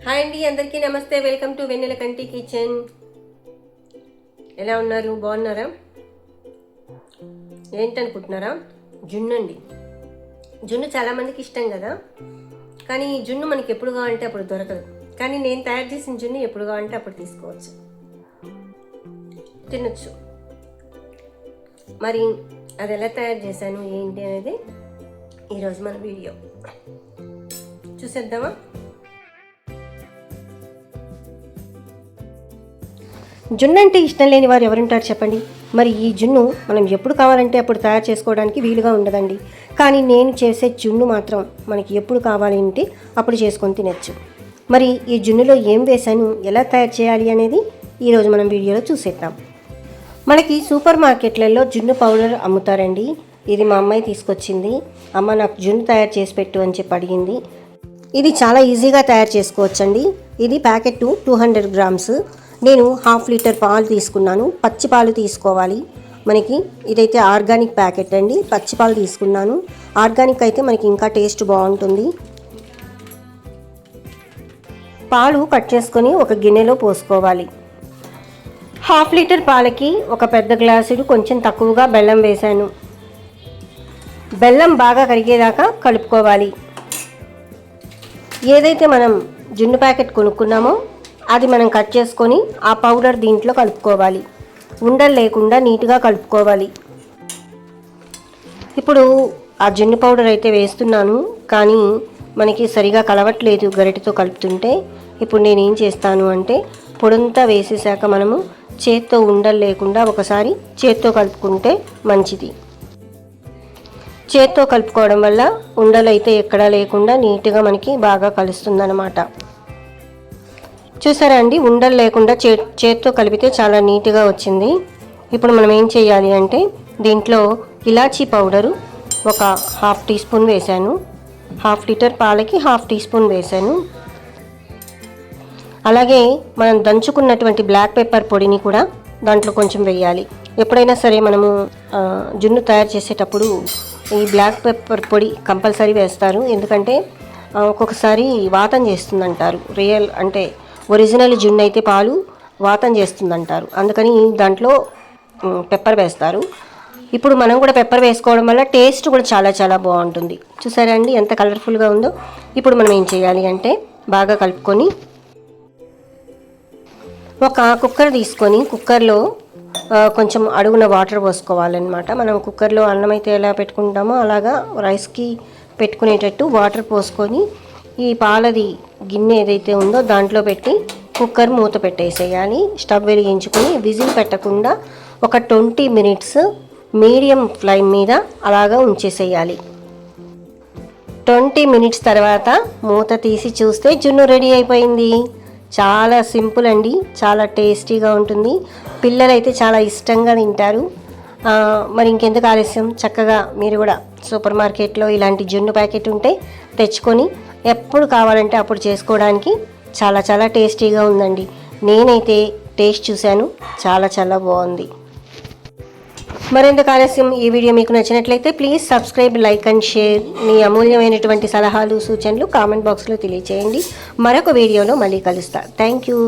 Hi అండి, అందరికీ నమస్తే. వెల్కమ్ టు వెన్నెల కంటి కిచెన్. ఎలా ఉన్నారు? బాగున్నారా? ఏంటనుకుంటున్నారా? జున్ను అండి. జున్ను చాలామందికి ఇష్టం కదా, కానీ జున్ను మనకి ఎప్పుడు కావాలంటే అప్పుడు దొరకదు. కానీ నేను తయారు చేసిన జున్ను ఎప్పుడు కావాలంటే అప్పుడు తీసుకోవచ్చు, తినొచ్చు. మరి అది ఎలా తయారు చేశాను ఏంటి అనేది ఈరోజు మన వీడియో చూసేద్దామా? జున్ను అంటే ఇష్టం లేని వారు ఎవరుంటారు చెప్పండి. మరి ఈ జున్ను మనం ఎప్పుడు కావాలంటే అప్పుడు తయారు చేసుకోవడానికి వీలుగా ఉండదండి. కానీ నేను చేసే జున్ను మాత్రం మనకి ఎప్పుడు కావాలంటే అప్పుడు చేసుకొని తినచ్చు. మరి ఈ జున్నులో ఏం వేసాను, ఎలా తయారు చేయాలి అనేది ఈరోజు మనం వీడియోలో చూసేద్దాం. మనకి సూపర్ మార్కెట్లలో జున్ను పౌడర్ అమ్ముతారండి. ఇది మా అమ్మాయి తీసుకొచ్చింది. అమ్మ నాకు జున్ను తయారు చేసి పెట్టు అని చెప్పి అడిగింది. ఇది చాలా ఈజీగా తయారు చేసుకోవచ్చండి. ఇది ప్యాకెట్ 200 గ్రామ్స్. నేను 1/2 లీటర్ పాలు తీసుకున్నాను. పచ్చి పాలు తీసుకోవాలి. మనకి ఇదైతే ఆర్గానిక్ ప్యాకెట్ అండి. పచ్చి పాలు తీసుకున్నాను. ఆర్గానిక్ అయితే మనకి ఇంకా టేస్ట్ బాగుంటుంది. పాలు కట్ చేసుకొని ఒక గిన్నెలో పోసుకోవాలి. 1/2 లీటర్ పాలకి ఒక పెద్ద గ్లాసుడు కొంచెం తక్కువగా బెల్లం వేశాను. బెల్లం బాగా కరిగేదాకా కలుపుకోవాలి. ఏదైతే మనం జున్ను ప్యాకెట్ కొనుక్కున్నామో అది మనం కట్ చేసుకొని ఆ పౌడర్ దీంట్లో కలుపుకోవాలి. ఉండలు లేకుండా నీట్గా కలుపుకోవాలి. ఇప్పుడు ఆ జున్ను పౌడర్ అయితే వేస్తున్నాను, కానీ మనకి సరిగా కలవట్లేదు గరిటెతో కలుపుతుంటే. ఇప్పుడు నేను ఏం చేస్తాను అంటే పొడంతా వేసేసాక మనము చేత్తో ఉండలు లేకుండా ఒకసారి చేత్తో కలుపుకుంటే మంచిది. చేత్తో కలుపుకోవడం వల్ల ఉండలు అయితే ఎక్కడా లేకుండా నీట్గా మనకి బాగా కలుస్తుందన్నమాట. చూసారా అండి, ఉండలు లేకుండా చేత్తో కలిపితే చాలా నీట్గా వచ్చింది. ఇప్పుడు మనం ఏం చేయాలి అంటే దీంట్లో ఇలాచీ పౌడరు ఒక 1/2 టీ స్పూన్ వేసాను. 1/2 లీటర్ పాలకి 1/2 టీ స్పూన్ వేసాను. అలాగే మనం దంచుకున్నటువంటి బ్లాక్ పెప్పర్ పొడిని కూడా దాంట్లో కొంచెం వేయాలి. ఎప్పుడైనా సరే మనము జున్ను తయారు చేసేటప్పుడు ఈ బ్లాక్ పెప్పర్ పొడి కంపల్సరీ వేస్తారు. ఎందుకంటే ఒక్కొక్కసారి వాతం చేస్తుందంటారు. రియల్ అంటే ఒరిజినల్ జున్ను అయితే పాలు వాతం చేస్తుందంటారు. అందుకని దాంట్లో పెప్పర్ వేస్తారు. ఇప్పుడు మనం కూడా పెప్పర్ వేసుకోవడం వల్ల టేస్ట్ కూడా చాలా చాలా బాగుంటుంది. చూసారా అండి ఎంత కలర్ఫుల్గా ఉందో. ఇప్పుడు మనం ఏం చేయాలి అంటే బాగా కలుపుకొని ఒక కుక్కర్ తీసుకొని కుక్కర్లో కొంచెం అడుగున వాటర్ పోసుకోవాలన్నమాట. మనం కుక్కర్లో అన్నం అయితే ఎలా పెట్టుకుంటామో అలాగా రైస్కి పెట్టుకునేటట్టు వాటర్ పోసుకొని ఈ పాలది గిన్నె ఏదైతే ఉందో దాంట్లో పెట్టి కుక్కర్ మూత పెట్టేసేయాలి. స్టవ్ వెలిగించుకొని విజిల్ పెట్టకుండా ఒక 20 మినిట్స్ మీడియం ఫ్లేమ్ మీద అలాగా ఉంచేసేయాలి. 20 మినిట్స్ తర్వాత మూత తీసి చూస్తే జున్ను రెడీ అయిపోయింది. చాలా సింపుల్ అండి, చాలా టేస్టీగా ఉంటుంది. పిల్లలైతే చాలా ఇష్టంగా తింటారు. మరి ఇంకెందుకు ఆలస్యం, చక్కగా మీరు కూడా సూపర్ మార్కెట్లో ఇలాంటి జున్ను ప్యాకెట్ ఉంటే తెచ్చుకొని ఎప్పుడు కావాలంటే అప్పుడు చేసుకోవడానికి చాలా చాలా టేస్టీగా ఉందండి. నేనైతే టేస్ట్ చూశాను, చాలా చాలా బాగుంది. మరెందుకు ఆలస్యం, ఈ వీడియో మీకు నచ్చినట్లయితే please subscribe, like and share. మీ అమూల్యమైనటువంటి సలహాలు సూచనలు కామెంట్ బాక్స్లో తెలియచేయండి. మరొక వీడియోలో మళ్ళీ కలుస్తా. Thank you.